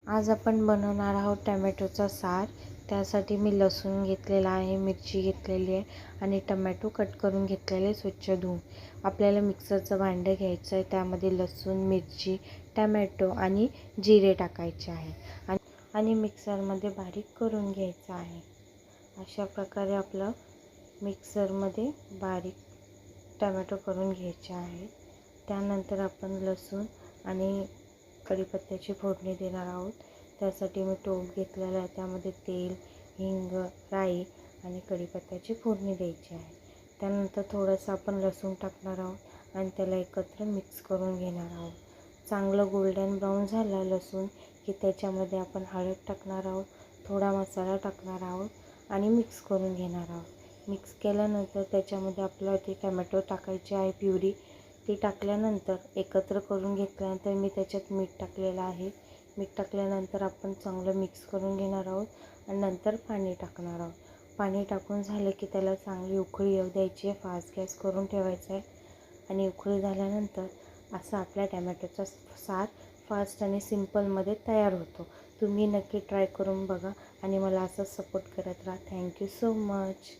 आज आपण बनवणार आहोत टमॅटोचा सार। त्यासाठी मी लसूण घेतलेला आहे, मिरची घेतलेली आहे आणि टमॅटो कट करून घेतलेले स्वच्छ धुवून। आपल्याला मिक्सरचं भांडं घ्यायचं आहे, त्यामध्ये लसूण, मिरची, टमॅटो आणि जिरे टाकायचे आहे आणि मिक्सरमध्ये बारीक करून घ्यायचं आहे। अशा प्रकारे आपलं मिक्सरमध्ये बारीक टमॅटो करून घ्यायचे आहे। त्यानंतर आपण लसूण आणि कढीपत्त्याची फोडणी देणार आहोत। त्यासाठी मी टोप घेतलेला आहे, त्यामध्ये तेल, हिंग, राई आणि कढीपत्त्याची फोडणी द्यायची आहे। त्यानंतर थोडंसं आपण लसूण टाकणार आहोत आणि त्याला एकत्र मिक्स करून घेणार आहोत। चांगलं गोल्डन ब्राऊन झालं लसूण की त्याच्यामध्ये आपण हळद टाकणार आहोत, थोडा मसाला टाकणार आहोत आणि मिक्स करून घेणार आहोत। मिक्स केल्यानंतर त्याच्यामध्ये आपल्याला ते टमॅटो टाकायचे आहे प्युरी। ती टाकल्यानंतर एकत्र करून घेतल्यानंतर मी त्याच्यात मीठ टाकलेलं आहे। मीठ टाकल्यानंतर आपण चांगलं मिक्स करून घेणार आहोत आणि नंतर पाणी टाकणार आहोत। पाणी टाकून झालं की त्याला चांगली उकळी येऊ द्यायची आहे, फास्ट गॅस करून ठेवायचा आहे आणि उकळी झाल्यानंतर असा आपला टमॅटोचा सार फास्ट आणि सिंपलमध्ये तयार होतो। तुम्ही नक्की ट्राय करून बघा आणि मला असं सपोर्ट करत राहा। Thank you so much.